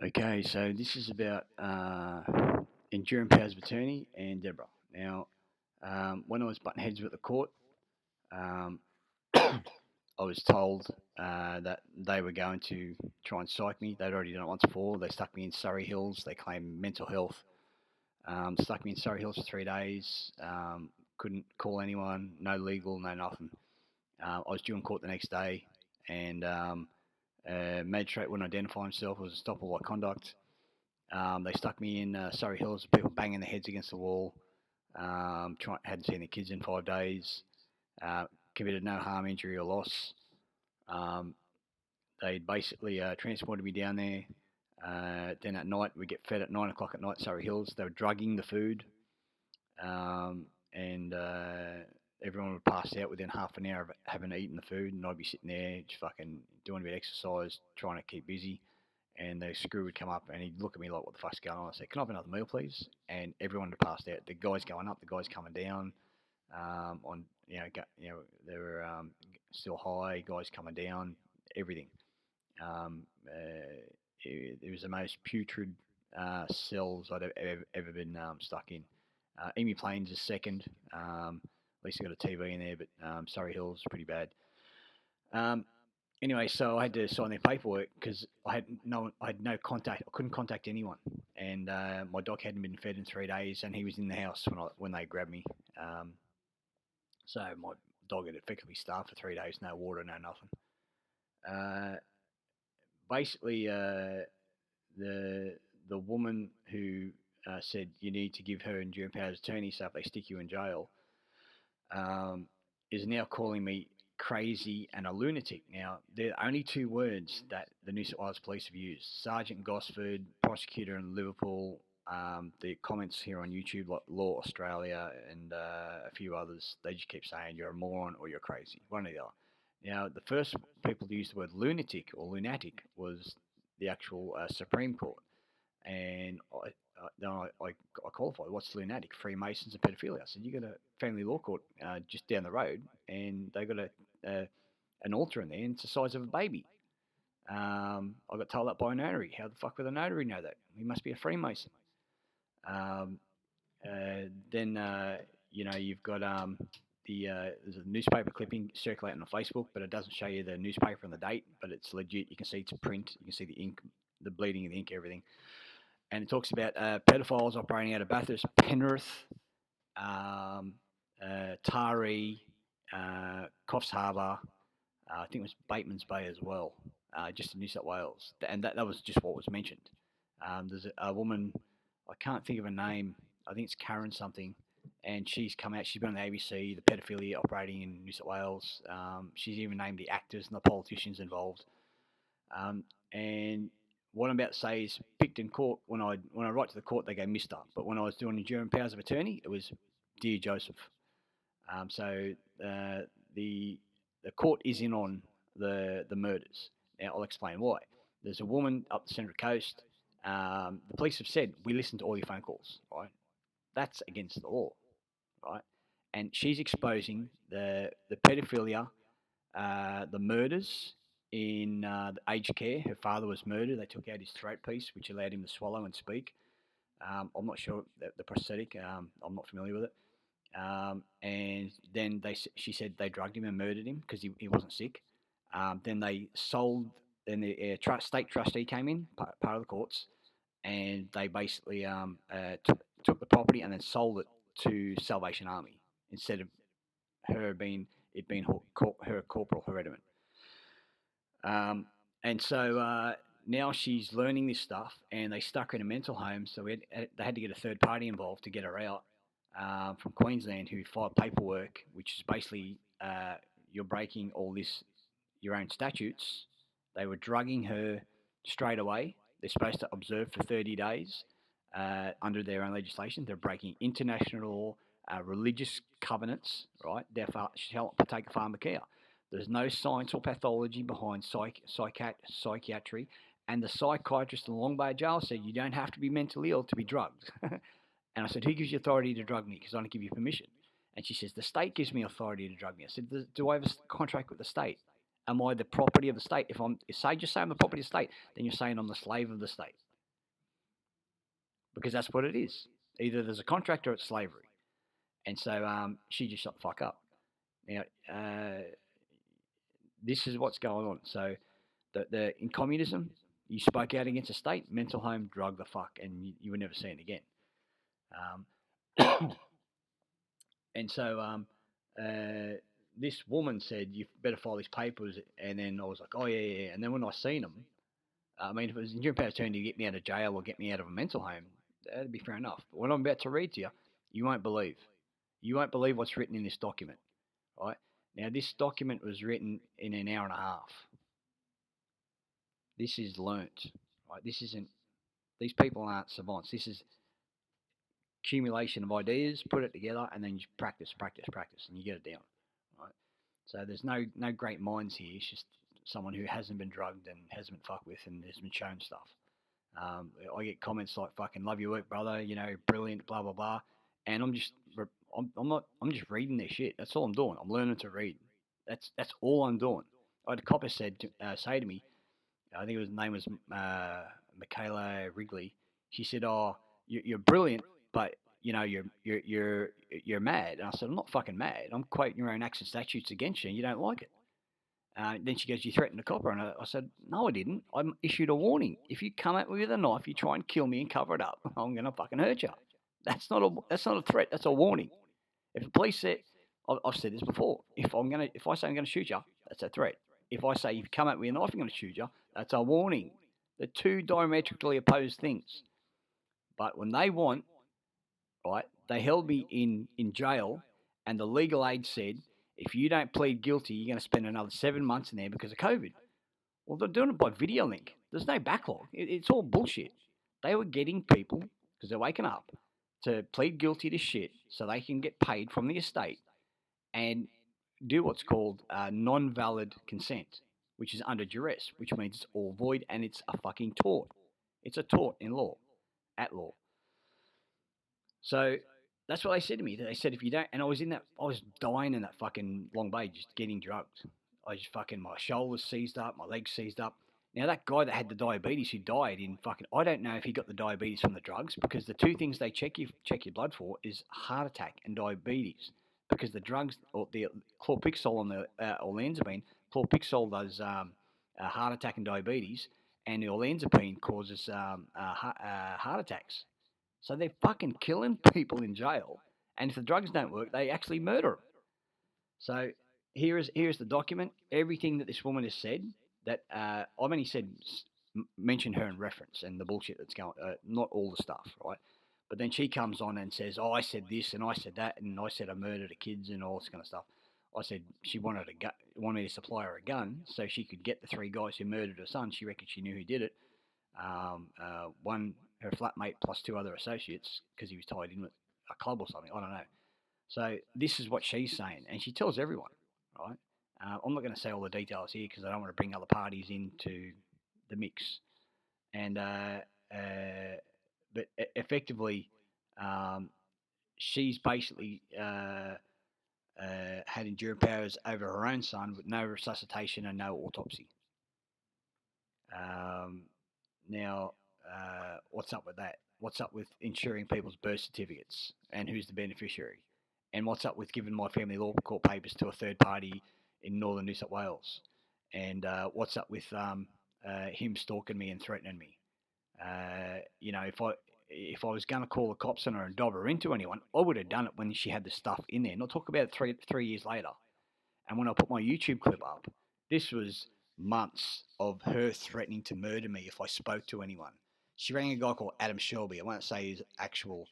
Okay, so this is about enduring powers of attorney and Deborah. Now, when I was butting heads with the court, um, I was told that they were going to try and psych me. They'd already done it once before. They stuck me in Surrey Hills. They claimed mental health. Stuck me in Surrey Hills for 3 days. Couldn't call anyone. No legal, no nothing. I was due in court the next day, and magistrate wouldn't identify himself. It was a stoppable conduct. They stuck me in Surrey Hills, people banging their heads against the wall. Hadn't seen the kids in 5 days. Uh, Committed no harm, injury, or loss. Um, they basically transported me down there. Then at night, we get fed at 9 o'clock at night, Surrey Hills. They were drugging the food, and everyone would pass out within half an hour of having eaten the food, and I'd be sitting there just fucking doing a bit of exercise, trying to keep busy. And the screw would come up and he'd look at me like, "What the fuck's going on?" I said, "Can I have another meal, please?" And everyone had passed out. The guys going up, the guys coming down. On they were still high. Guys coming down. Everything. It was the most putrid cells I'd ever been stuck in. Emu Plains is second. At least I got a TV in there, but Surrey Hills is pretty bad. Um, Anyway, so I had to sign their paperwork because I had no contact. I couldn't contact anyone, and my dog hadn't been fed in 3 days, and he was in the house when they grabbed me. Um, so my dog had effectively starved for 3 days, no water, no nothing. Uh, Basically, the the woman who said you need to give her enduring powers of attorney, so if they stick you in jail, um, is now calling me crazy and a lunatic. Now, there are only two words that the New South Wales Police have used: Sergeant Gosford, prosecutor in Liverpool. The comments here on YouTube, like Law Australia and a few others, they just keep saying you're a moron or you're crazy, one or the other. Now, the first people to use the word lunatic or lunatic was the actual Supreme Court, and then I qualified. What's lunatic? Freemasons and pedophilia. I said, you got a family law court just down the road, and they got an altar in there, and it's the size of a baby. I got told that by a notary. How the fuck would a notary know that? He must be a Freemason. Um, then you've got there's a newspaper clipping circulating on Facebook, but it doesn't show you the newspaper and the date, but it's legit. You can see it's print. You can see the ink, the bleeding of the ink, everything. And it talks about pedophiles operating out of Bathurst, Penrith, um, Taree, Coffs Harbour. I think it was Bateman's Bay as well, just in New South Wales. And that was just what was mentioned. There's a woman, I can't think of her name, I think it's Karen something, and she's come out, she's been on the ABC, the pedophilia operating in New South Wales. She's even named the actors and the politicians involved. And what I'm about to say is picked in court when I write to the court they go Mister, but when I was doing enduring powers of attorney it was Dear Joseph. So the the court is in on the murders. Now I'll explain why. There's a woman up the Central Coast. The police have said we listened to all your phone calls. Right, that's against the law. Right, and she's exposing the pedophilia, the murders in the aged care. Her father was murdered. They took out his throat piece, which allowed him to swallow and speak. I'm not sure the prosthetic. I'm not familiar with it. And then she said they drugged him and murdered him because he wasn't sick. Then they sold. Then the state trustee came in, part of the courts, and they basically took the property and then sold it to Salvation Army instead of her being it being her corporal hereditary. And so now she's learning this stuff, and they stuck her in a mental home. So they had to get a third party involved to get her out from Queensland, who filed paperwork, which is basically you're breaking all this your own statutes. They were drugging her straight away. They're supposed to observe for 30 days under their own legislation. They're breaking international law, religious covenants, right? They shall not partake of pharmakeia. There's no science or pathology behind psychiatry. And the psychiatrist in Long Bay Jail said you don't have to be mentally ill to be drugged. And I said, who gives you authority to drug me? Because I don't give you permission. And she says, the state gives me authority to drug me. I said, do I have a contract with the state? Am I the property of the state? If I'm, say I'm the property of the state, then you're saying I'm the slave of the state. because that's what it is. Either there's a contract or it's slavery. And so she just shut the fuck up. Now, this is what's going on. So in communism, you spoke out against the state, mental home, drug the fuck, and you were never seen again. And so this woman said, "You better file these papers." And then I was like, "Oh yeah." And then when I seen them, I mean, if it was in your power's turn to get me out of jail or get me out of a mental home, that'd be fair enough. But what I'm about to read to you, you won't believe. You won't believe what's written in this document. Right now, this document was written in an hour and a half. This is learnt. Right, this isn't. These people aren't savants. This is accumulation of ideas, put it together, and then you practice, and you get it down. Right. So there's no great minds here. It's just someone who hasn't been drugged and hasn't been fucked with and has been shown stuff. I get comments like "fucking love your work, brother," brilliant, blah blah blah, and I'm just I'm just reading their shit. That's all I'm doing. I'm learning to read. That's all I'm doing. I had a copper say to me, I think his name was Michaela Wrigley. She said, "Oh, you're brilliant, but you're mad." And I said, "I'm not fucking mad. I'm quoting your own acts and statutes against you, and you don't like it." Then she goes, "You threatened a copper," and I said, "No, I didn't. I issued a warning. If you come at me with a knife, you try and kill me and cover it up, I'm gonna fucking hurt you. That's not a threat. That's a warning. If the police say, I've said this before. If I say I'm gonna shoot you, that's a threat. If I say if you come at me with a knife, I'm gonna shoot you, that's a warning. They're two diametrically opposed things. But when they want, right, they held me in jail, and the legal aid said, if you don't plead guilty, you're going to spend another 7 months in there because of COVID. Well, they're doing it by video link. There's no backlog. It's all bullshit. They were getting people, because they're waking up, to plead guilty to shit so they can get paid from the estate and do what's called non-valid consent, which is under duress, which means it's all void and it's a fucking tort. It's a tort in law, at law. So that's what they said to me. They said if you don't, and I was dying in that fucking Long Bay, just getting drugged. I just fucking, my shoulders seized up, my legs seized up. Now that guy that had the diabetes who died in fucking, I don't know if he got the diabetes from the drugs, because the two things they check your blood for is heart attack and diabetes, because the drugs, or the chlorpixol on the olanzapine, chlorpixol does heart attack and diabetes, and the olanzapine causes heart attacks. So they're fucking killing people in jail, and if the drugs don't work, they actually murder them. So here's the document. Everything that this woman has said, that I've only said mention her in reference and the bullshit that's going, not all the stuff, right? But then she comes on and says, "Oh, I said this and I said that and I said I murdered the kids and all this kind of stuff." I said she wanted me to supply her a gun so she could get the three guys who murdered her son. She reckoned she knew who did it. One, her flatmate plus two other associates, because he was tied in with a club or something. I don't know. So this is what she's saying, and she tells everyone, right? I'm not going to say all the details here because I don't want to bring other parties into the mix. And but effectively, she's basically had enduring powers over her own son with no resuscitation and no autopsy. Now, what's up with that? What's up with insuring people's birth certificates and who's the beneficiary? And what's up with giving my family law court papers to a third party in northern New South Wales? And what's up with him stalking me and threatening me? If I was going to call the cops on her and dob her into anyone, I would have done it when she had the stuff in there. Not talk about it three years later. And when I put my YouTube clip up, this was months of her threatening to murder me if I spoke to anyone. She rang a guy called Adam Shelby. I won't say his actual,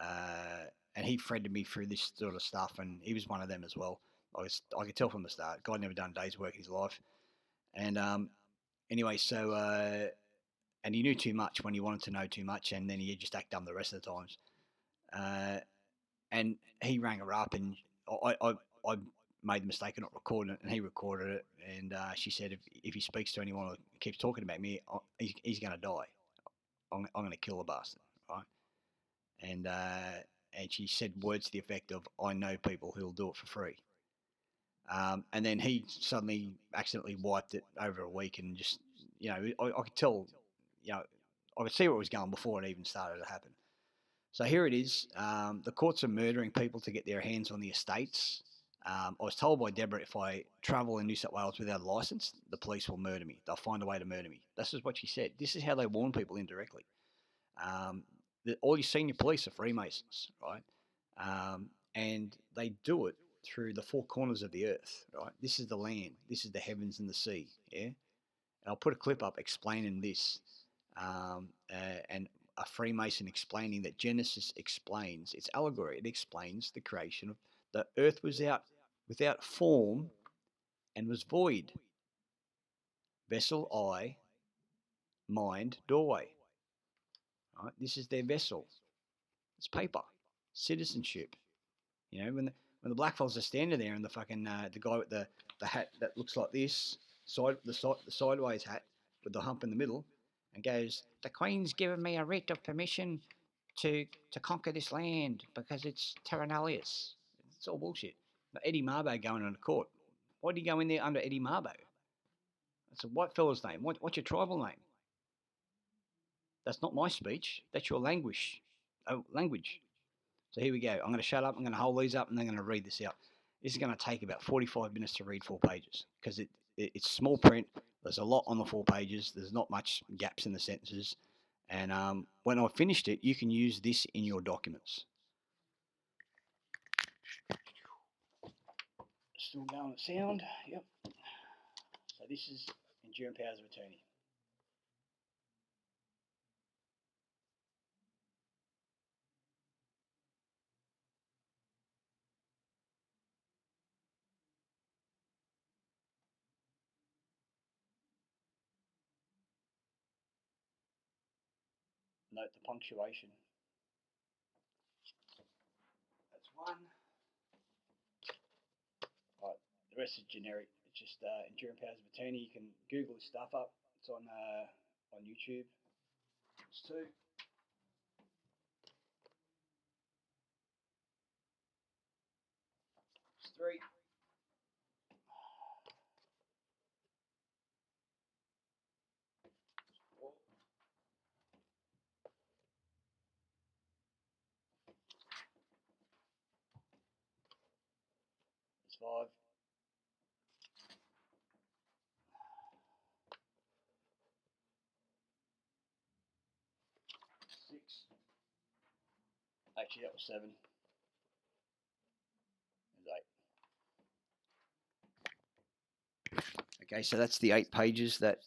and he threatened me through this sort of stuff, and he was one of them as well. I could tell from the start. Guy never done a day's work in his life. And anyway, so and he knew too much when he wanted to know too much, and then he just act dumb the rest of the times. And he rang her up, and I made the mistake of not recording it, and he recorded it. And she said, if he speaks to anyone or keeps talking about me, he's going to die. I'm going to kill the bastard, right? And she said words to the effect of, "I know people who'll do it for free." And then he suddenly accidentally wiped it over a week, and just, I could tell, I could see where it was going before it even started to happen. So here it is. The courts are murdering people to get their hands on the estates. I was told by Debra if I travel in New South Wales without a license, the police will murder me. They'll find a way to murder me. This is what she said. This is how they warn people indirectly. Um, all your senior police are Freemasons, right? And they do it through the four corners of the earth, right? This is the land. This is the heavens and the sea. Yeah. And I'll put a clip up explaining this, and a Freemason explaining that Genesis explains it's allegory. It explains the creation of the earth was out without form and was void. Vessel eye, mind doorway. Right? This is their vessel. It's paper, citizenship. You know, when the black fellas are standing there and the fucking the guy with the hat that looks like this the sideways hat with the hump in the middle, and goes, the Queen's given me a writ of permission to conquer this land because it's terra nullius. It's all bullshit. Eddie Marbo going on the court. Why did he go in there under Eddie Marbo? That's a white fella's name. What's your tribal name? That's not my speech. That's your language. Oh, language. So here we go. I'm going to shut up. I'm going to hold these up, and then I'm going to read this out. This is going to take about 45 minutes to read 4 pages because it's small print. There's a lot on the 4 pages. There's not much gaps in the sentences. And when I finished it, you can use this in your documents. Still going at sound. Yep. So this is enduring powers of attorney. Note the punctuation. That's one. Right. The rest is generic. It's just enduring powers of attorney. You can Google this stuff up. It's on YouTube. It's two. It's three. It's four. It's five. Six. Actually, that was seven. There's eight. Okay, so that's the 8 pages that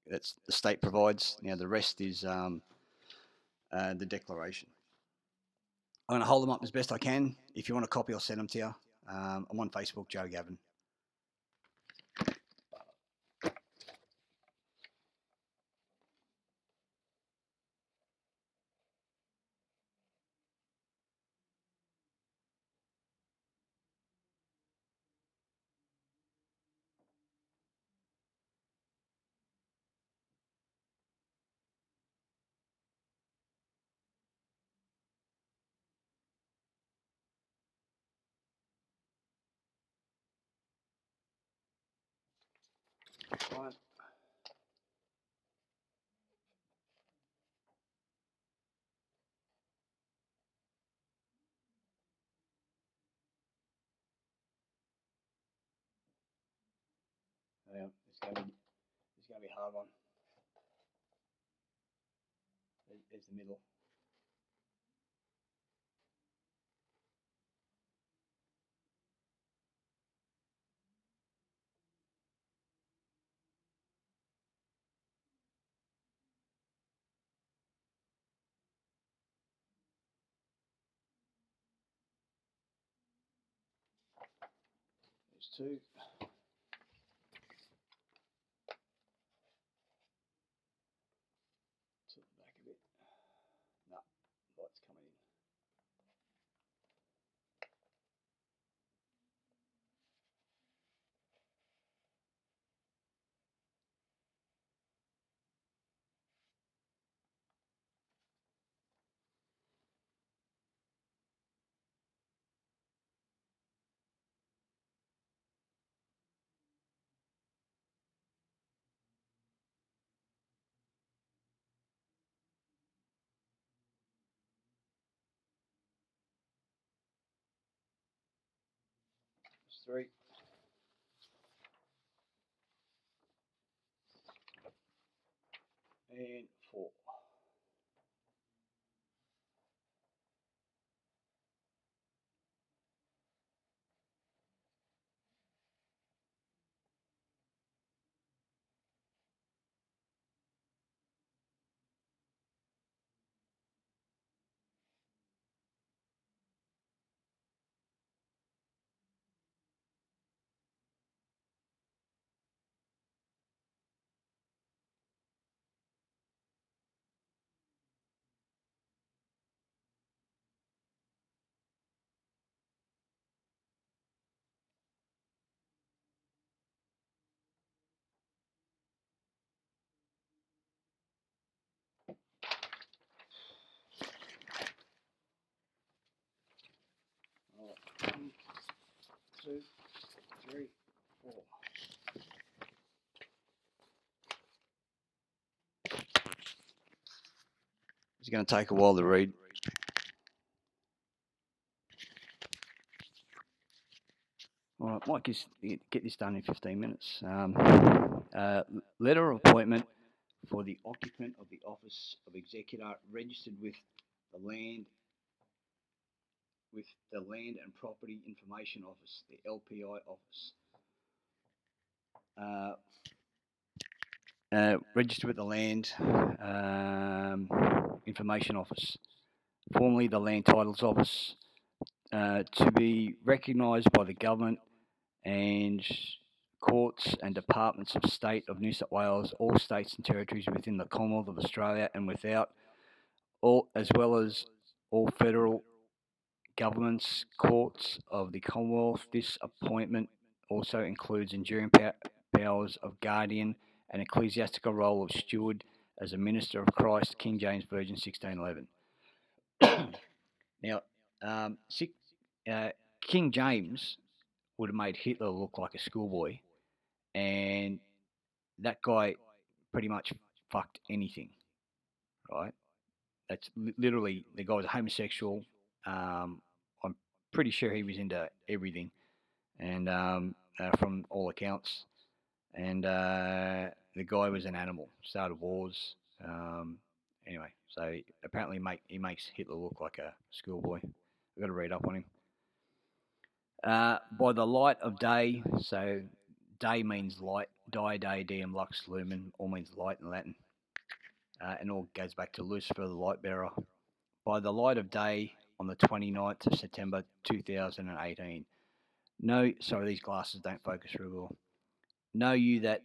that's the state provides. Now the rest is the declaration. I'm going to hold them up as best I can. If you want a copy, I'll send them to you. I'm on Facebook, Joe Gavin. Right. Yeah, it's going to be a hard one. There's the middle. There's two. Tilt it back a bit. No, light's coming in. 3 and 4. Right. 1, 2, 3, 4. It's going to take a while to read. All right, might get this done in 15 minutes. Letter of appointment for the occupant of the office of executor registered the land with the Land and Property Information Office, the LPI office. Registered with the Land Information Office, formerly the Land Titles Office, to be recognised by the government and courts and departments of state of New South Wales, all states and territories within the Commonwealth of Australia and without, all as well as all federal governments, courts of the Commonwealth. This appointment also includes enduring powers of guardian and ecclesiastical role of steward as a minister of Christ, King James Version 1611. Now, um, uh, King James would have made Hitler look like a schoolboy, and that guy pretty much fucked anything, right? That's literally, the guy was a homosexual. I'm pretty sure he was into everything, and from all accounts, and the guy was an animal. Started wars. Anyway, so apparently, he makes Hitler look like a schoolboy. I've got to read up on him. By the light of day, so day means light. Die, day, diem, lux, lumen, all means light in Latin, and all goes back to Lucifer, the light bearer. By the light of day on the 29th of September 2018. No, sorry, these glasses don't focus very well. Know you that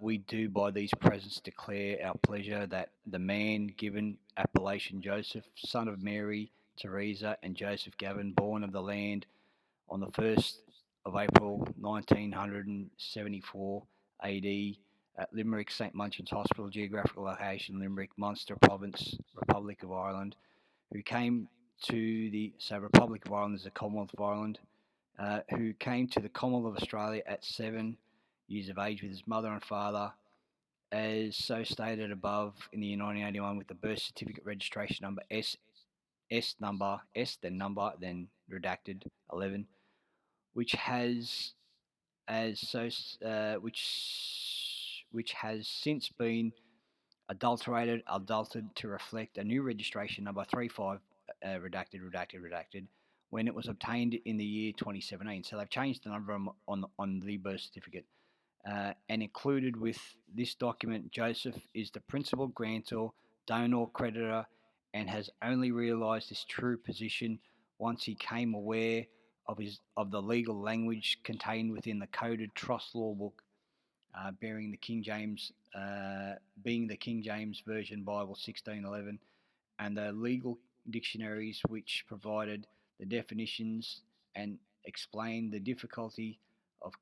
we do by these presents declare our pleasure that the man given appellation Joseph, son of Mary, Teresa, and Joseph Gavin, born of the land on the 1st of April 1974 AD at Limerick St Munchin's Hospital, geographical location Limerick, Munster Province, Republic of Ireland, who came to Republic of Ireland is the Commonwealth of Ireland, who came to the Commonwealth of Australia at 7 years of age with his mother and father, as so stated above in the year 1981 with the birth certificate registration number number, then redacted 11, which has which has since been adulterated to reflect a new registration number 35, redacted, when it was obtained in the year 2017. So they've changed the number on the birth certificate. And included with this document, Joseph is the principal grantor, donor, creditor, and has only realised his true position once he came aware of the legal language contained within the coded trust law book, being the King James Version Bible 1611, and the legal dictionaries which provided the definitions and explained the difficulty of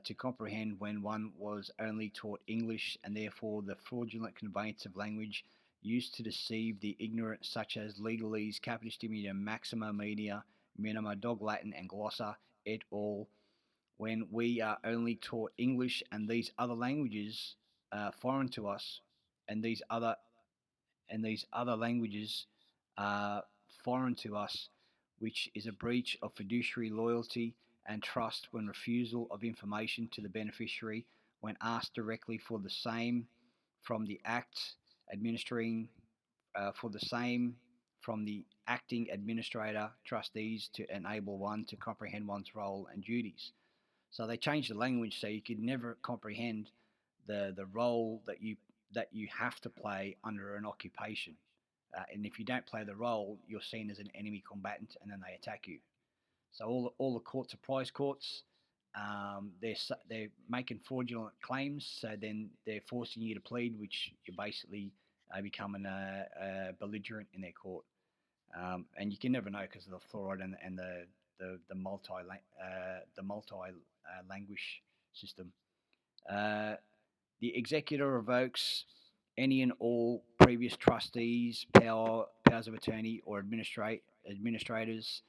to comprehend when one was only taught English, and therefore the fraudulent conveyance of language used to deceive the ignorant, such as legalese, capitis diminutum, maxima media, minima, dog Latin, and glossa et al. When we are only taught English and these other languages foreign to us, and these other languages are foreign to us, which is a breach of fiduciary loyalty and trust when refusal of information to the beneficiary when asked directly for the same from the act administering for the same from the acting administrator trustees to enable one to comprehend one's role and duties. So they changed the language so you could never comprehend the role that you have to play under an occupation. And if you don't play the role, you're seen as an enemy combatant, and then they attack you. So all the courts are prize courts. They're making fraudulent claims, so then they're forcing you to plead, which you're basically becoming a belligerent in their court. And you can never know because of the fluoride and the multi language system. Uh, the executor revokes any and all previous trustees, powers of attorney, or administrators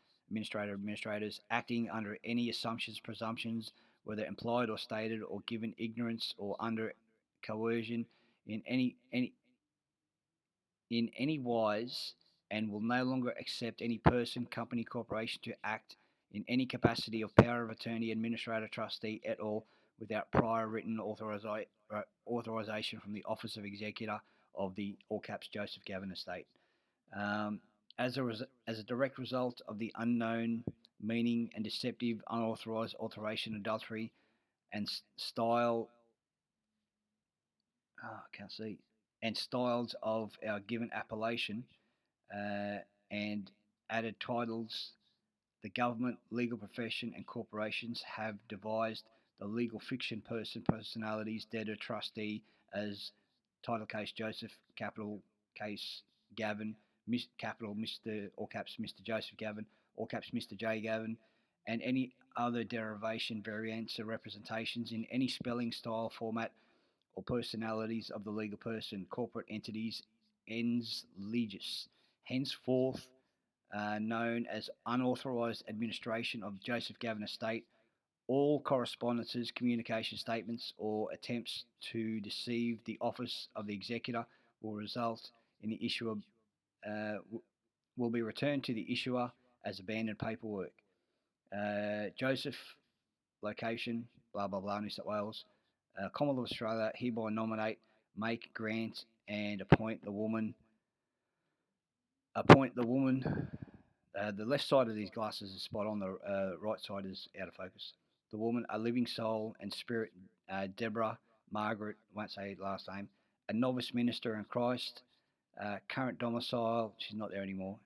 acting under any assumptions, presumptions, whether implied or stated, or given ignorance or under coercion in any wise, and will no longer accept any person, company, corporation to act in any capacity of power of attorney, administrator, trustee at all without prior written authorization from the Office of Executor of the all caps Joseph Gavin estate. Um, as a direct result of the unknown meaning and deceptive, unauthorized alteration, adultery, and style, I can't see, and styles of our given appellation, uh, and added titles, the government, legal profession, and corporations have devised the legal fiction personalities, debtor, trustee as title case Joseph, capital case Gavin, capital Mr. all caps Mr. Joseph Gavin, all caps Mr. J Gavin, and any other derivation, variants, or representations in any spelling, style, format, or personalities of the legal person, corporate entities, ens legis, henceforth known as unauthorised administration of Joseph Gavin estate. All correspondences, communication statements, or attempts to deceive the office of the executor will result in the issuer will be returned to the issuer as abandoned paperwork. Joseph, location, blah blah blah, New South Wales. Commonwealth of Australia hereby nominate, make, grant, and appoint the woman. The left side of these glasses is spot on. The right side is out of focus. The woman, a living soul and spirit, Debra, Margaret, won't say last name, a novice minister in Christ, current domicile, she's not there anymore,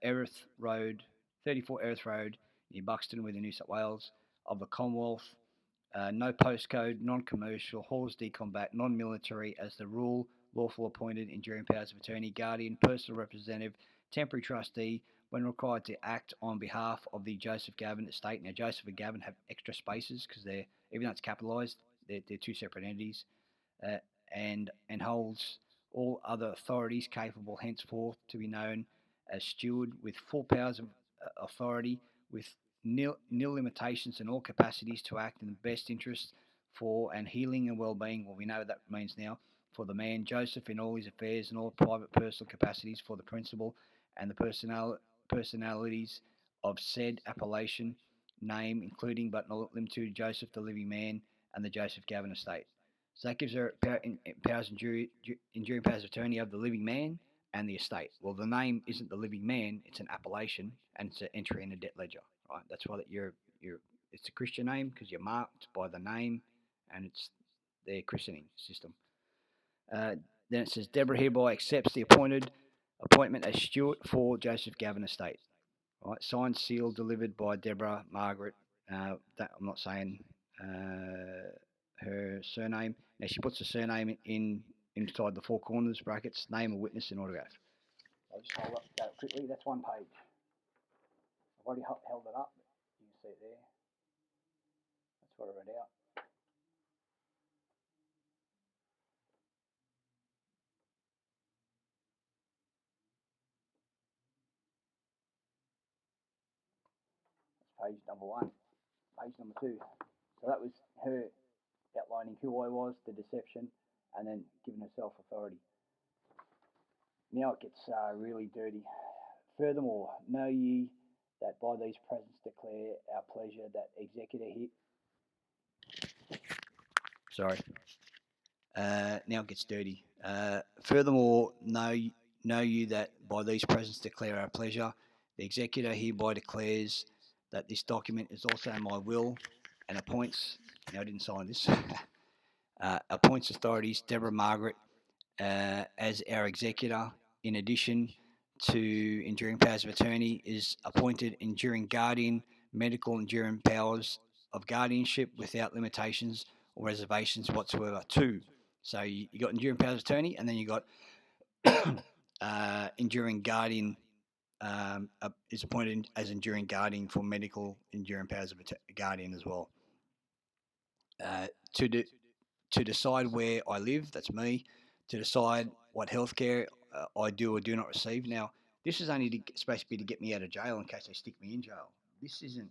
Erith Road, 34 Erith Road, near Buxton, within New South Wales, of the Commonwealth, no postcode, non-commercial, Halls D combat, non-military, as the rule, lawful appointed, enduring powers of attorney, guardian, personal representative, temporary trustee, when required to act on behalf of the Joseph Gavin estate. Now, Joseph and Gavin have extra spaces because even though it's capitalised, they're two separate entities, uh, and holds all other authorities capable henceforth to be known as steward with full powers of authority, with nil limitations in all capacities to act in the best interest for and healing and well-being. Well, we know what that means now, for the man Joseph in all his affairs and all private personal capacities for the principal and the personalities of said appellation name, including but not limited to Joseph the living man and the Joseph Gavin estate. So that gives her powers enduring powers of attorney over the living man and the estate. Well, the name isn't the living man; it's an appellation, and it's an entry in a debt ledger. Right? That's why it's a Christian name because you're marked by the name, and it's their christening system. Then it says Debra hereby accepts the appointment as steward for Joseph Gavin estate. Right, signed, sealed, delivered by Debra Margaret. I'm not saying her surname. Now she puts the surname inside the four corners brackets, name of witness and autograph. I'll just hold up that quickly. That's one page. I've already held it up. You can see it there. That's what I read out. That's page number one. Page number two. So that was her outlining who I was, the deception, and then giving herself authority. Now it gets really dirty. Furthermore, know ye that by these presents declare our pleasure that executor here. Sorry. Now it gets dirty. Furthermore, know you that by these presents declare our pleasure. The executor hereby declares that this document is also my will and appoints. Now I didn't sign this. Appoints authorities Deborah Margaret as our executor. In addition to enduring powers of attorney, is appointed enduring guardian, medical enduring powers of guardianship without limitations or reservations whatsoever. Two. So you got enduring powers of attorney, and then you got enduring guardian is appointed as enduring guardian for medical enduring powers of guardian as well. To decide where I live, that's me. To decide what healthcare I do or do not receive. Now, this is only supposed to be to get me out of jail in case they stick me in jail. This isn't.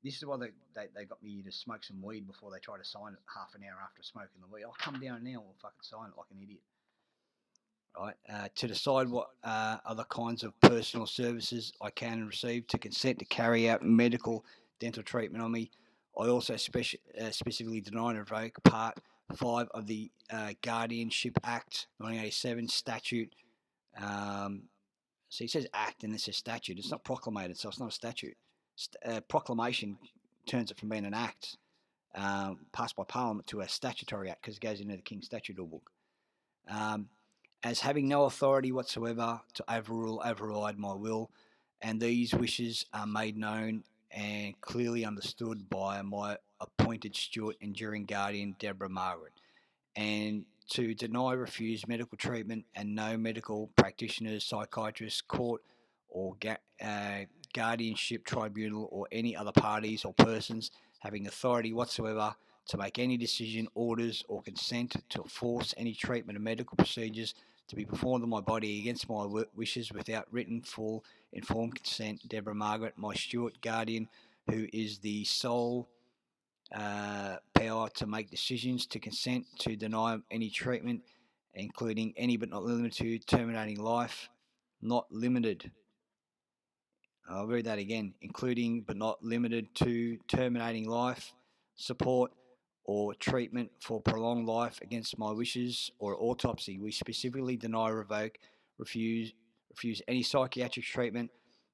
This is why they got me to smoke some weed before they try to sign it half an hour after smoking the weed. I'll come down now and we'll fucking sign it like an idiot. Right? To decide what other kinds of personal services I can receive, to consent to carry out medical dental treatment on me. I also specifically deny and revoke Part 5 of the Guardianship Act 1987 statute. So it says act and this says statute. It's not proclamated, so it's not a statute. Proclamation turns it from being an act passed by Parliament to a statutory act because it goes into the King's Statute Book. As having no authority whatsoever to override my will, and these wishes are made known and clearly understood by my appointed steward, enduring guardian, Deborah Margaret, and to deny, refuse medical treatment, and no medical practitioners, psychiatrist, court, or guardianship tribunal, or any other parties or persons having authority whatsoever to make any decision, orders, or consent to force any treatment or medical procedures to be performed on my body against my wishes without written, full, informed consent. Deborah Margaret, my steward guardian, who is the sole power to make decisions, to consent to deny any treatment, including any but not limited to terminating life, not limited. I'll read that again, including but not limited to terminating life, support, or treatment for prolonged life against my wishes, or autopsy. We specifically deny, revoke, refuse any psychiatric treatment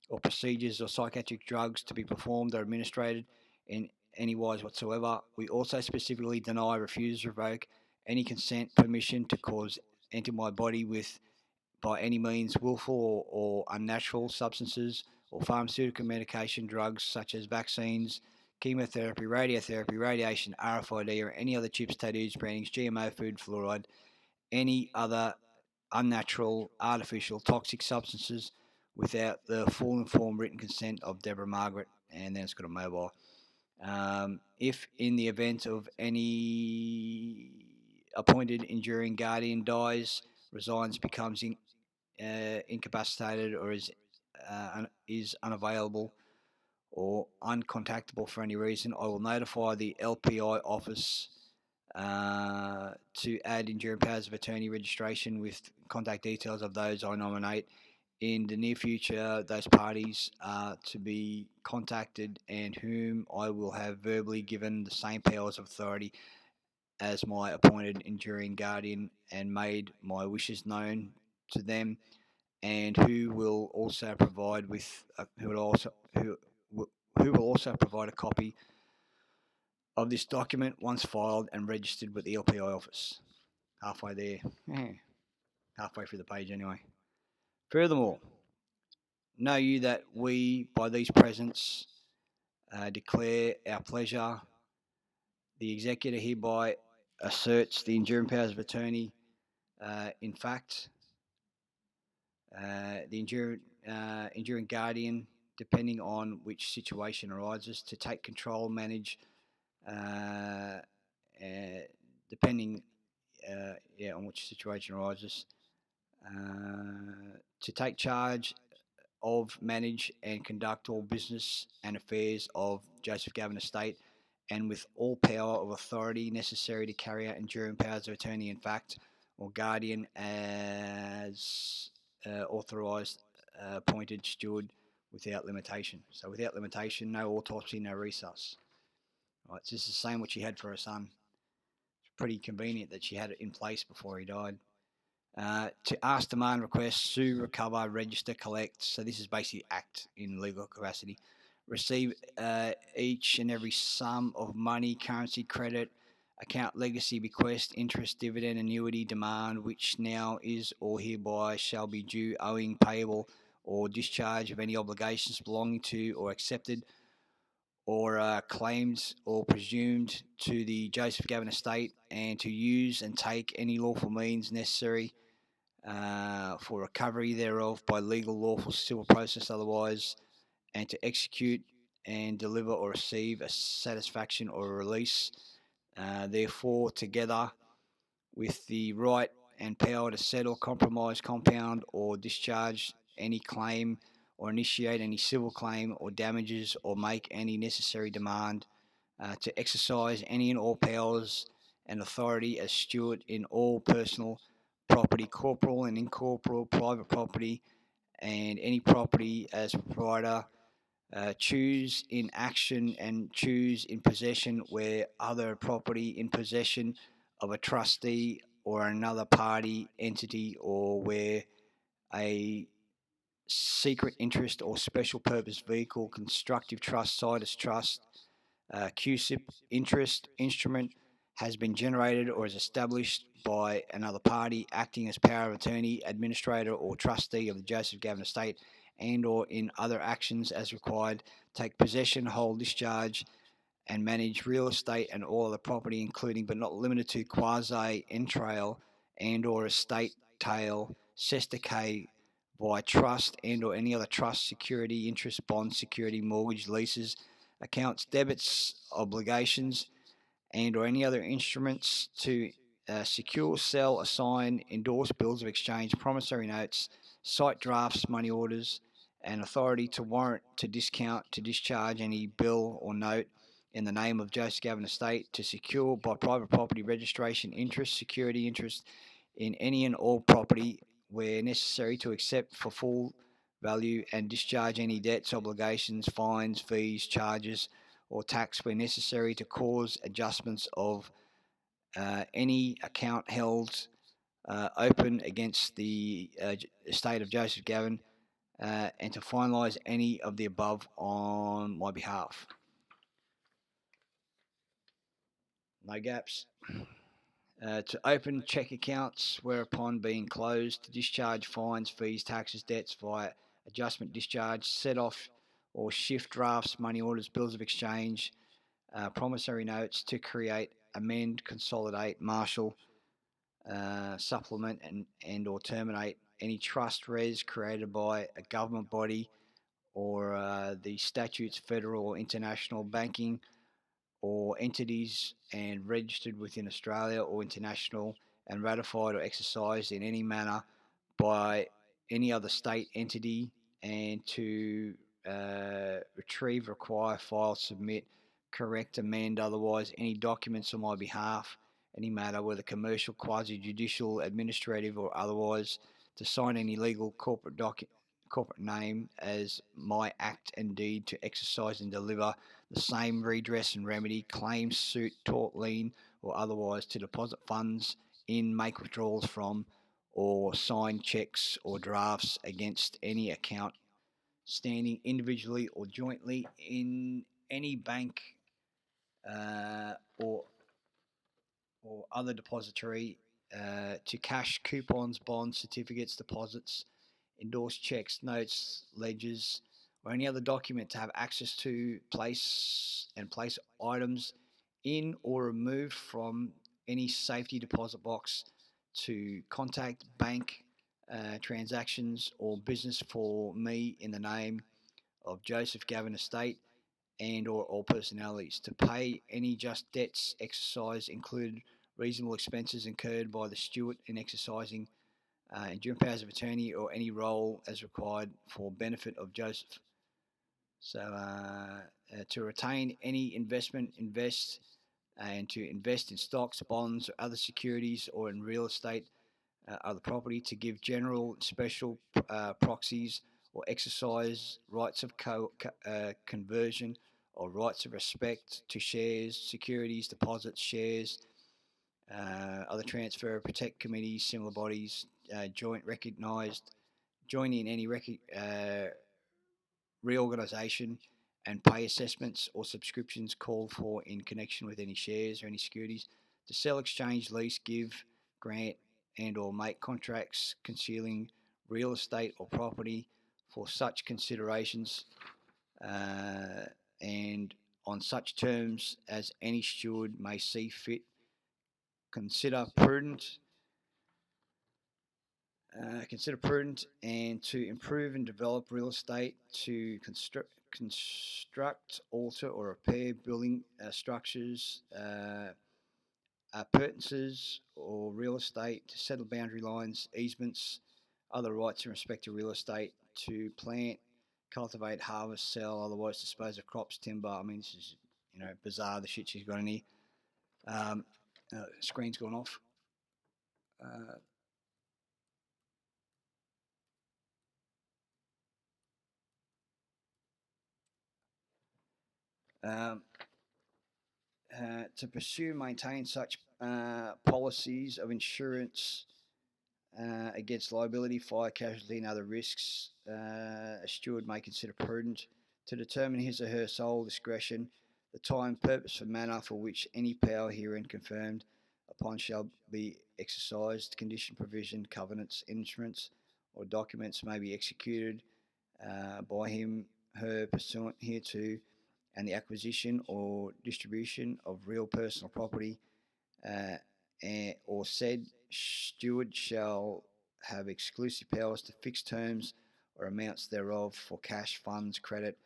or procedures or psychiatric drugs to be performed or administered in any wise whatsoever. We also specifically deny, refuse, revoke any consent, permission to cause enter my body with by any means willful or unnatural substances or pharmaceutical medication, drugs such as vaccines, chemotherapy, radiotherapy, radiation, RFID, or any other chips, tattoos, brandings, GMO food, fluoride, any other unnatural, artificial, toxic substances without the full informed written consent of Deborah Margaret, and then it's got a mobile. If in the event of any appointed enduring guardian dies, resigns, becomes incapacitated, or is unavailable or uncontactable for any reason, I will notify the LPI office to add enduring powers of attorney registration with contact details of those I nominate. In the near future, those parties are to be contacted and whom I will have verbally given the same powers of authority as my appointed enduring guardian and made my wishes known to them, and who will also provide who will also provide a copy of this document once filed and registered with the LPI office. Halfway there. Halfway through the page anyway. Furthermore, know you that we, by these presents, declare our pleasure. The executor hereby asserts the enduring powers of attorney. In fact, the enduring guardian, depending on which situation arises, to take control, manage, depending on which situation arises, to take charge of, manage, and conduct all business and affairs of Joseph Gavin Estate, and with all power of authority necessary to carry out enduring powers of attorney, in fact, or guardian as authorised, appointed steward without limitation. So without limitation, no autopsy, no resus. Right, so this is the same what she had for her son. It's pretty convenient that she had it in place before he died. To ask, demand, request, sue, recover, register, collect. So this is basically act in legal capacity. Receive each and every sum of money, currency, credit, account, legacy, bequest, interest, dividend, annuity, demand, which now is or hereby shall be due, owing, payable, or discharge of any obligations belonging to or accepted or claims or presumed to the Joseph Gavin estate, and to use and take any lawful means necessary for recovery thereof by legal, lawful, civil process otherwise, and to execute and deliver or receive a satisfaction or a release, therefore, together with the right and power to settle, compromise, compound, or discharge any claim or initiate any civil claim or damages or make any necessary demand, to exercise any and all powers and authority as steward in all personal property, corporal and incorporeal, private property, and any property as proprietor, choose in action and choose in possession where other property in possession of a trustee or another party entity, or where a secret interest or special purpose vehicle, constructive trust, situs trust, QSIP interest instrument has been generated or is established by another party acting as power of attorney, administrator, or trustee of the Joseph Gavin estate, and or in other actions as required, take possession, hold, discharge, and manage real estate and all other property, including but not limited to quasi entrail and or estate tail, cestacay, by trust and or any other trust, security, interest, bond, security, mortgage, leases, accounts, debits, obligations, and or any other instruments to secure, sell, assign, endorse bills of exchange, promissory notes, cite drafts, money orders, and authority to warrant, to discount, to discharge any bill or note in the name of Joseph Gavin Estate, to secure by private property registration interest, security interest in any and all property where necessary, to accept for full value and discharge any debts, obligations, fines, fees, charges, or tax where necessary, to cause adjustments of any account held open against the estate of Joseph Gavin, and to finalise any of the above on my behalf. No gaps. To open cheque accounts whereupon being closed, to discharge fines, fees, taxes, debts via adjustment, discharge, set off or shift drafts, money orders, bills of exchange, promissory notes, to create, amend, consolidate, marshal, supplement, and or terminate any trust res created by a government body or the statutes, federal or international, banking or entities, and registered within Australia or international, and ratified or exercised in any manner by any other state entity, and to retrieve, require, file, submit, correct, amend otherwise any documents on my behalf, any matter, whether commercial, quasi-judicial, administrative, or otherwise, to sign any legal corporate name as my act and deed, to exercise and deliver the same redress and remedy, claim, suit, tort, lien, or otherwise, to deposit funds in, make withdrawals from, or sign cheques or drafts against any account standing individually or jointly in any bank uh, or or other depository, to cash, coupons, bonds, certificates, deposits, endorsed checks, notes, ledgers, or any other document, to have access to place items in or remove from any safety deposit box, to contact bank transactions or business for me in the name of Joseph Gavin Estate and or all personalities, to pay any just debts, exercise included reasonable expenses incurred by the steward in exercising enduring powers of attorney or any role as required for benefit of Joseph. So to retain any investment, and to invest in stocks, bonds, or other securities, or in real estate, other property, to give general, special proxies or exercise rights of conversion or rights of respect to shares, securities, deposits, shares, other transfer, protect committees, similar bodies, joint recognised, join in any reorganisation and pay assessments or subscriptions called for in connection with any shares or any securities, to sell, exchange, lease, give, grant, and or make contracts concealing real estate or property for such considerations uh, and on such terms as any steward may see fit, consider prudent and to improve and develop real estate, to construct, alter, or repair building structures, appurtenances, or real estate, to settle boundary lines, easements, other rights in respect to real estate, to plant, cultivate, harvest, sell, otherwise dispose of crops, timber. I mean, this is bizarre the shit she's got in here. Screen's gone off. Uh, um, to pursue and maintain such policies of insurance against liability, fire, casualty, and other risks, a steward may consider prudent to determine his or her sole discretion the time, purpose, and manner for which any power herein confirmed upon shall be exercised, condition, provision, covenants, instruments, or documents may be executed by him, her, pursuant hereto, and the acquisition or distribution of real personal property, uh, or said steward shall have exclusive powers to fix terms or amounts thereof for cash, funds, credit,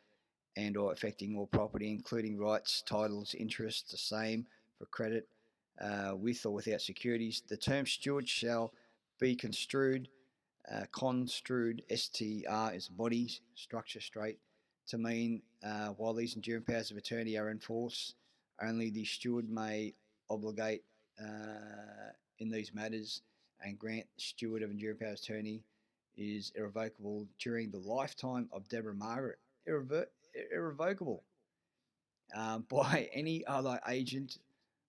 and or affecting all property, including rights, titles, interests, the same for credit, with or without securities. The term steward shall be construed, STR is body, structure, straight, to mean while these enduring powers of attorney are in force, only the steward may obligate in these matters, and grant the steward of enduring powers of attorney is irrevocable during the lifetime of Debra Margaret. Irrevocable by any other agent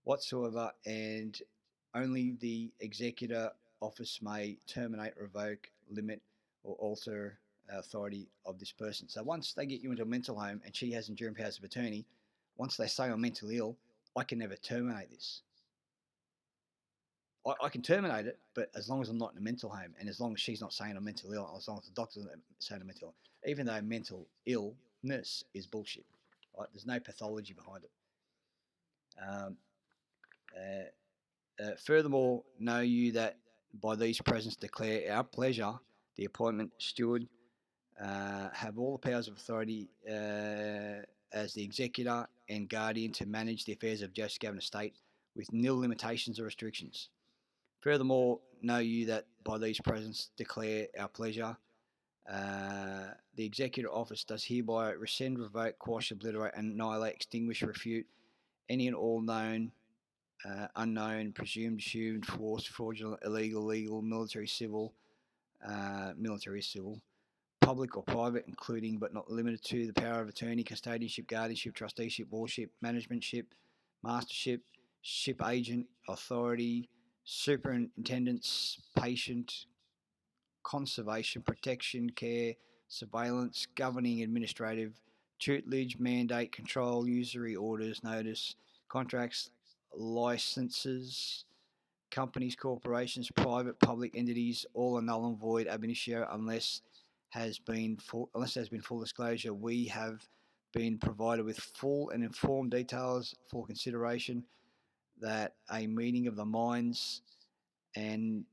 whatsoever, and only the executor office may terminate, revoke, limit, or alter authority of this person. So once they get you into a mental home and she has enduring powers of attorney, once they say I'm mentally ill, I can never terminate this. I can terminate it, but as long as I'm not in a mental home, and as long as she's not saying I'm mentally ill, as long as the doctor's not saying I'm mental ill, even though mental illness is bullshit, right? There's no pathology behind it. Um, furthermore, know you that by these presents declare our pleasure, the appointment steward, have all the powers of authority as the executor and guardian to manage the affairs of Joseph Gavin Estate with nil limitations or restrictions. Furthermore, know you that by these presents declare our pleasure, the executive office does hereby rescind, revoke, quash, obliterate, annihilate, extinguish, refute any and all known, unknown, presumed, assumed, forced, fraudulent, illegal, legal, military, civil, public or private, including but not limited to the power of attorney, custodianship, guardianship, trusteeship, warship, managementship, mastership, ship agent, authority, superintendence, patient, conservation, protection, care, surveillance, governing, administrative, tutelage, mandate, control, usury, orders, notice, contracts, licenses, companies, corporations, private, public entities, all are null and void ab initio unless there's been full disclosure. We have been provided with full and informed details for consideration that a meeting of the minds, and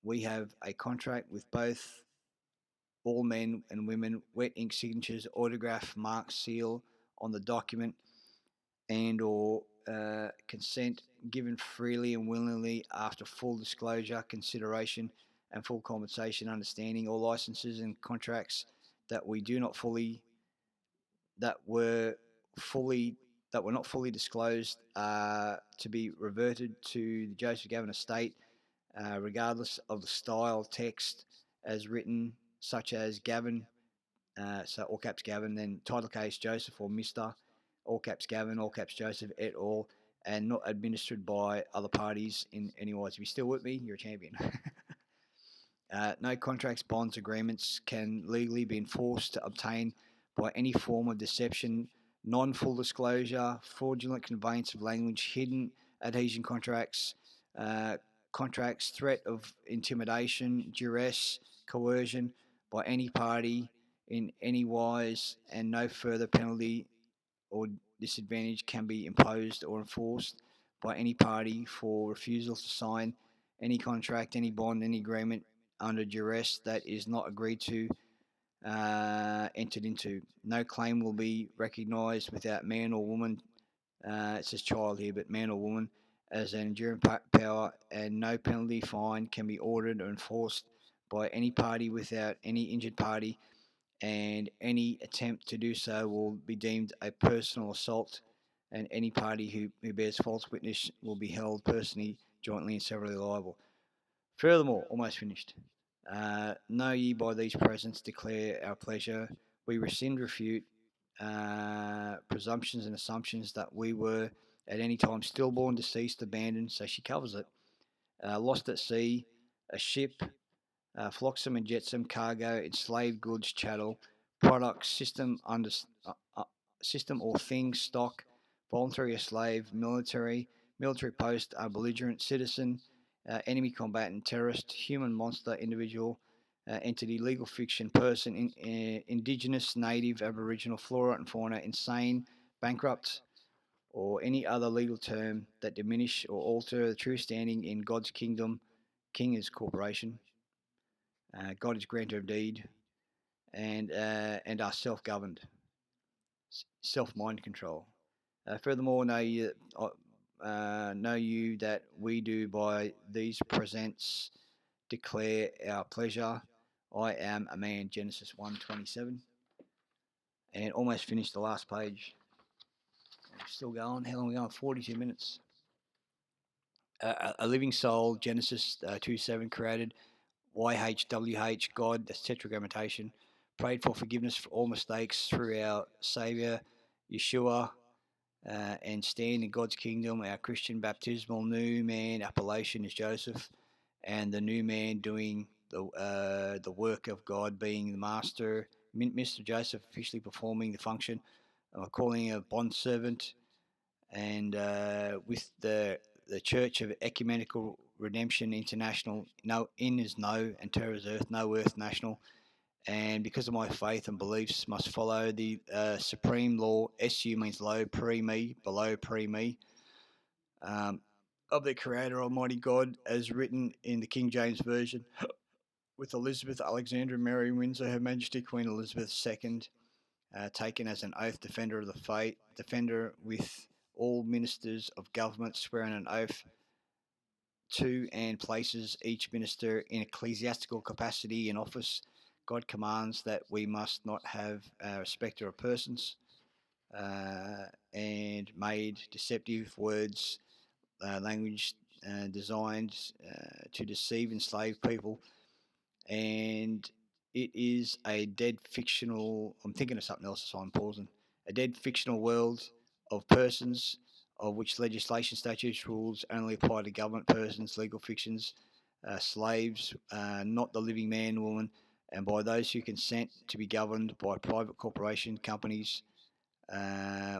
we have a contract with both all men and women, wet ink signatures, autograph, mark, seal on the document, and or consent given freely and willingly after full disclosure, consideration, and full compensation, understanding all licenses and contracts that we do not fully that were fully that were not fully disclosed to be reverted to the Joseph Gavin estate, regardless of the style text as written, such as Gavin So all caps Gavin, then title case Joseph or Mr. All caps Gavin, all caps Joseph et al. And not administered by other parties in any wise. If you're still with me, you're a champion. No contracts, bonds, agreements can legally be enforced to obtain by any form of deception, non-full disclosure, fraudulent conveyance of language, hidden adhesion contracts, uh, contracts, threat of intimidation, duress, coercion by any party in any wise, and no further penalty or disadvantage can be imposed or enforced by any party for refusal to sign any contract, any bond, any agreement under duress that is not agreed to, entered into. No claim will be recognised without man or woman, it says child here, but man or woman, as an enduring power, and no penalty fine can be ordered or enforced by any party without any injured party, and any attempt to do so will be deemed a personal assault, and any party who bears false witness will be held personally, jointly, and severally liable. Furthermore, almost finished. Know ye by these presents declare our pleasure. We rescind, refute presumptions and assumptions that we were at any time stillborn, deceased, abandoned, so she covers it, lost at sea, a ship, flotsam and jetsam, cargo, enslaved goods, chattel, products, system or thing, stock, voluntary or slave, military post, belligerent, citizen, enemy combatant, terrorist, human monster, individual, entity, legal fiction, person, indigenous, native, aboriginal, flora and fauna, insane, bankrupt, or any other legal term that diminish or alter the true standing in God's kingdom. King is corporation. God is grantor of deed, and are self-governed, self-mind control. Furthermore, know you that we do by these presents declare our pleasure. I am a man, Genesis 1:27. And almost finished the last page. I'm still going. How long are we going? 42 minutes. A living soul, Genesis 2:7, created. YHWH, God, that's tetragrammatation. Prayed for forgiveness for all mistakes through our Saviour, Yeshua, and stand in God's kingdom. Our Christian baptismal new man appellation is Joseph, and the new man doing the work of God, being the master, Mr. Joseph, officially performing the function of calling a bond servant, and with the Church of Ecumenical Redemption International, no in is no, and terror is earth, no earth national. And because of my faith and beliefs, must follow the supreme law. SU means low, pre me, below pre me, of the Creator Almighty God, as written in the King James Version, with Elizabeth Alexandra Mary Windsor, Her Majesty Queen Elizabeth II, taken as an oath, defender of the faith, defender with all ministers of government, swearing an oath to and places each minister in ecclesiastical capacity in office. God commands that we must not have respecter of persons, and made deceptive words, language designed to deceive enslaved people. And it is a dead fictional, I'm thinking of something else, so I'm pausing. A dead fictional world of persons, of which legislation, statutes, rules only apply to government persons, legal fictions, slaves, not the living man, woman, and by those who consent to be governed by private corporation companies.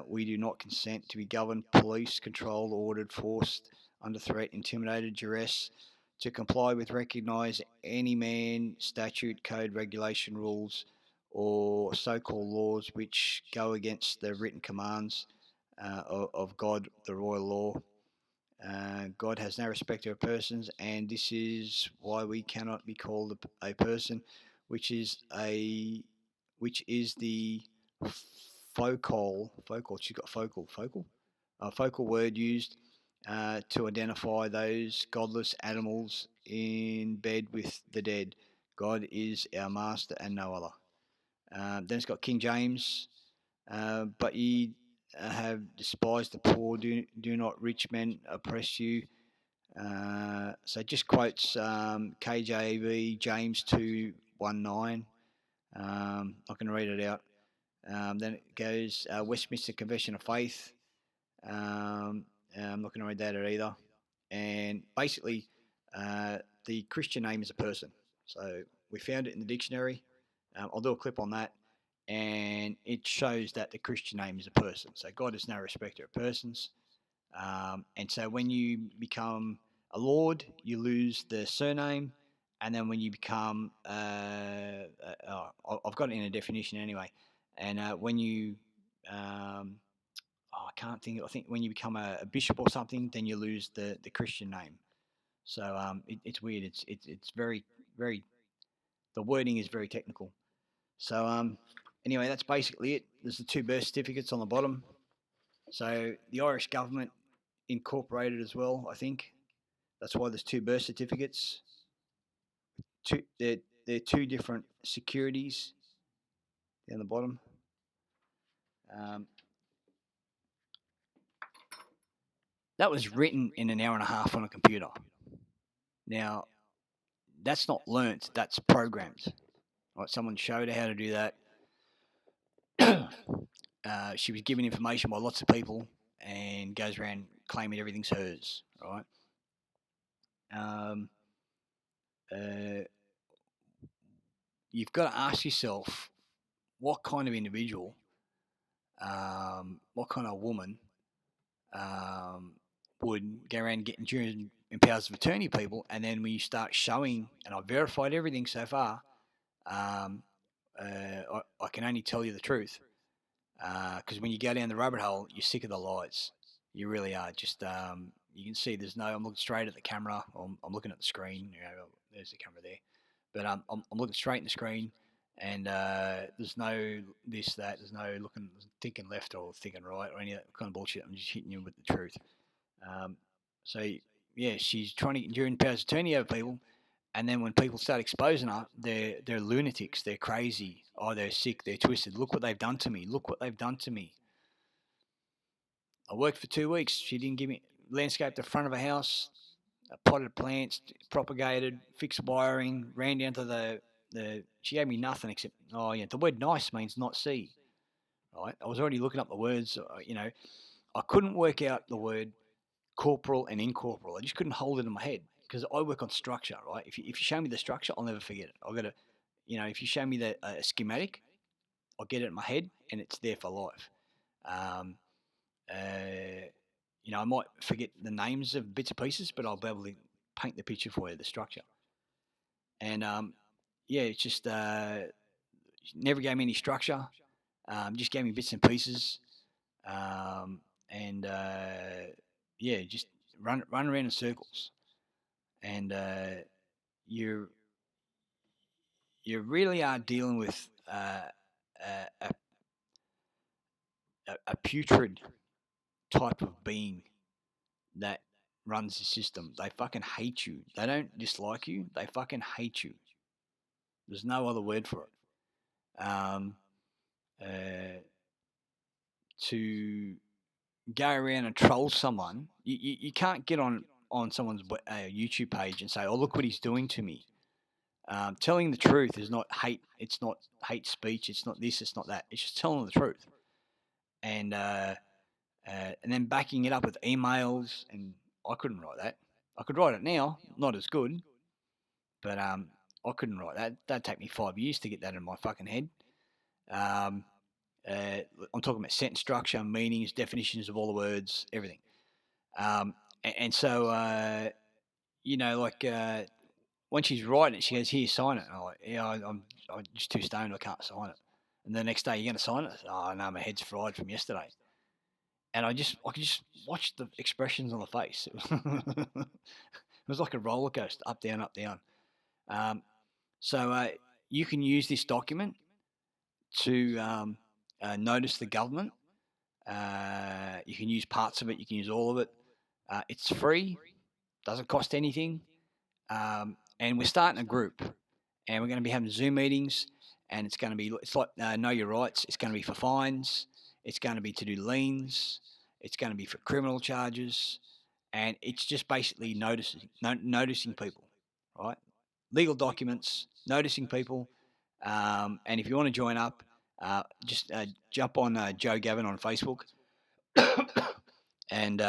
We do not consent to be governed, police, controlled, ordered, forced, under threat, intimidated, duress, to comply with, recognise any man, statute, code, regulation, rules, or so-called laws which go against the written commands of God, the royal law. God has no respect of persons, and this is why we cannot be called a person, which is the focal. She's got focal word used to identify those godless animals in bed with the dead. God is our master and no other. Then it's got King James, but ye have despised the poor, do not rich men oppress you. So just quotes KJV, James 2:19. Not going to read it out. Then it goes Westminster Confession of Faith. I'm not going to read that out either. And basically, the Christian name is a person. So we found it in the dictionary. I'll do a clip on that. And it shows that the Christian name is a person. So God is no respecter of persons. And so when you become a lord, you lose the surname. And then when you become, I've got it in a definition anyway. And when you, I can't think. I think when you become a bishop or something, then you lose the Christian name. So it's weird. It's very very. The wording is very technical. So anyway, that's basically it. There's the two birth certificates on the bottom. So the Irish government incorporated as well. I think that's why there's two birth certificates. They're two different securities down the bottom. That was written in an hour and a half on a computer. Now, that's not learnt, that's programmed. Right, someone showed her how to do that. She was given information by lots of people and goes around claiming everything's hers, right? You've got to ask yourself what kind of individual, what kind of woman would go around getting enduring powers of attorney people, and then when you start showing, and I've verified everything so far, I can only tell you the truth. Because when you go down the rabbit hole, you're sick of the lies. You really are. Just you can see there's no. I'm looking straight at the camera. I'm looking at the screen. You know, there's the camera there. But I'm looking straight in the screen, and there's no this that. There's no thinking left or thinking right or any of that kind of bullshit. I'm just hitting you with the truth. So yeah, she's trying to get enduring powers of attorney over people. And then when people start exposing her, they're lunatics, they're crazy, oh, they're sick, they're twisted. Look what they've done to me. Look what they've done to me. I worked for 2 weeks. She didn't give me landscaped the front of a house, potted plants, propagated, fixed wiring, ran down to the. She gave me nothing except the word nice means not see. Right? I was already looking up the words. I couldn't work out the word corporal and incorporeal. I just couldn't hold it in my head. Because I work on structure, right? If you show me the structure, I'll never forget it. I've got to, if you show me the schematic, I'll get it in my head, and it's there for life. I might forget the names of bits and pieces, but I'll be able to paint the picture for you, the structure. And it's just never gave me any structure. Just gave me bits and pieces, just run around in circles. And you really are dealing with a putrid type of being that runs the system. They fucking hate you. They don't dislike you. They fucking hate you. There's no other word for it. To go around and troll someone, you can't get on someone's YouTube page and say, "Oh, look what he's doing to me." Telling the truth is not hate. It's not hate speech. It's not this. It's not that. It's just telling the truth. And then backing it up with emails. And I couldn't write that. I could write it now, not as good, but I couldn't write that. That'd take me 5 years to get that in my fucking head. I'm talking about sentence structure, meanings, definitions of all the words, everything. So when she's writing it, she goes, "Here, sign it." And I'm like, "Yeah, I'm just too stoned. I can't sign it." And the next day, "You're going to sign it?" "Oh, no, my head's fried from yesterday." And I could just watch the expressions on the face. It was like a roller coaster, up, down, up, down. So you can use this document to notice the government. You can use parts of it. You can use all of it. It's free. Doesn't cost anything. And we're starting a group. And we're going to be having Zoom meetings. And it's like Know Your Rights. It's going to be for fines. It's going to be to do liens. It's going to be for criminal charges. And it's just basically noticing people, right? Legal documents, noticing people, And if you want to join up, just jump on Joe Gavin on Facebook, and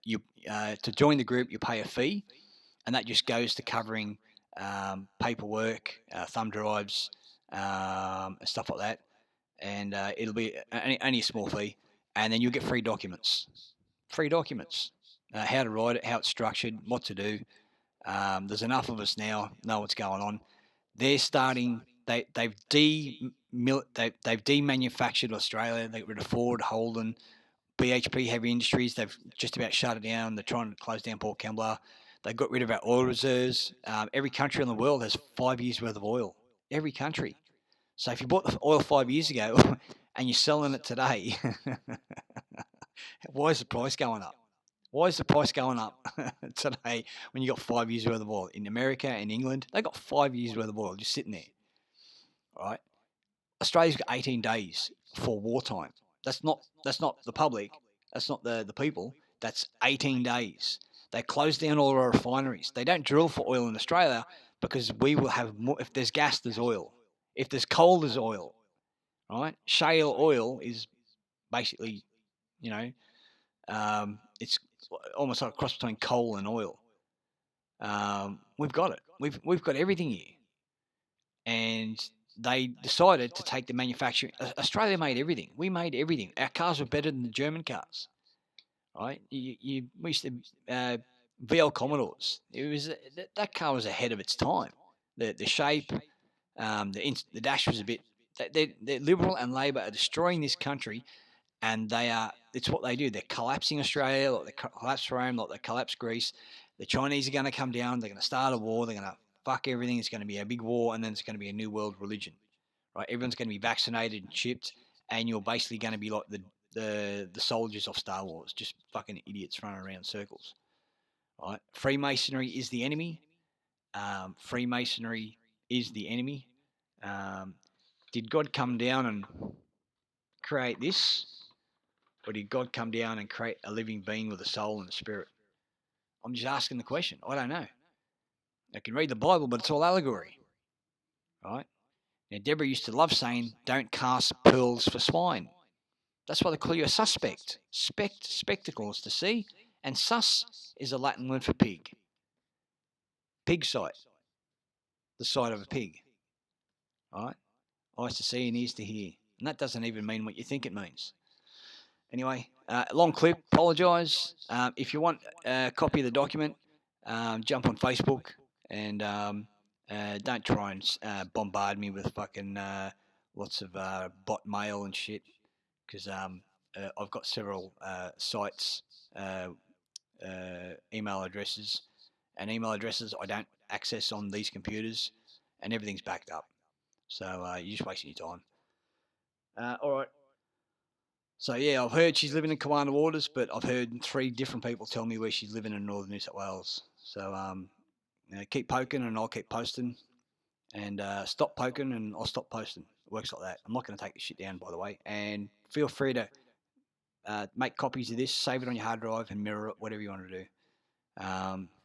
you to join the group, you pay a fee, and that just goes to covering paperwork, thumb drives, and stuff like that. And it'll be only a small fee, and then you'll get free documents. Free documents. How to write it, how it's structured, what to do. There's enough of us now know what's going on. They're starting. They've demanufactured Australia. They got rid of Ford, Holden, BHP Heavy Industries. They've just about shut it down. They're trying to close down Port Kembla. They got rid of our oil reserves. Every country in the world has 5 years worth of oil. Every country. So if you bought the oil 5 years ago and you're selling it today, why is the price going up? Why is the price going up today when you got 5 years worth of oil? In America and England, they got 5 years worth of oil just sitting there. All right. Australia's got 18 days for wartime. That's not the public. That's not the people. That's 18 days. They close down all our refineries. They don't drill for oil in Australia because we will have more. If there's gas, there's oil. If there's coal, there's oil. Right? Shale oil is basically, you know, it's almost like a cross between coal and oil. We've got it. We've got everything here, and they decided to take the manufacturing. Australia made everything. We made everything. Our cars were better than the German cars, right? We used to VL Commodores. It was that car was ahead of its time. The shape, the dash was a bit. They're Liberal and Labor are destroying this country, and they are. It's what they do. They're collapsing Australia, like they collapse Rome, like they collapse Greece. The Chinese are going to come down. They're going to start a war. They're going to fuck everything. It's going to be a big war, and then it's going to be a new world religion, right? Everyone's going to be vaccinated and chipped, and you're basically going to be like the soldiers of Star Wars, just fucking idiots running around in circles, right? Freemasonry is the enemy. Freemasonry is the enemy. Did God come down and create this, or did God come down and create a living being with a soul and a spirit? I'm just asking the question. I don't know. I can read the Bible, but it's all allegory, right? Now, Debra used to love saying, "Don't cast pearls for swine." That's why they call you a suspect. Spectacles to see, and sus is a Latin word for pig. Pig sight, the sight of a pig, right? Eyes to see and ears to hear, and that doesn't even mean what you think it means. Anyway, long clip. Apologise. If you want a copy of the document, jump on Facebook and don't try and bombard me with fucking lots of bot mail and shit, because I've got several sites, email addresses, and email addresses I don't access on these computers, and everything's backed up. So you're just wasting your time. All right. So yeah, I've heard she's living in Kawana Waters, but I've heard 3 different people tell me where she's living in northern New South Wales. So keep poking and I'll keep posting, and stop poking and I'll stop posting. It works like that. I'm not going to take this shit down, by the way. And feel free to make copies of this, save it on your hard drive, and mirror it, whatever you want to do,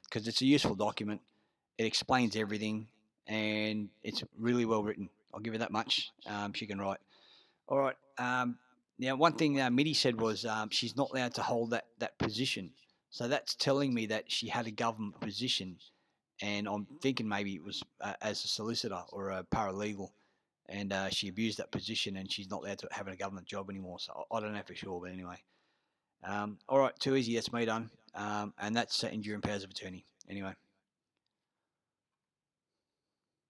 because it's a useful document. It explains everything, and it's really well written. I'll give her that much. She can write. All right. Now, one thing Mitty said was she's not allowed to hold that position. So that's telling me that she had a government position, and I'm thinking maybe it was as a solicitor or a paralegal, and she abused that position, and she's not allowed to have a government job anymore. So I don't know for sure, but anyway. All right, too easy. That's me done. And that's enduring powers of attorney. Anyway.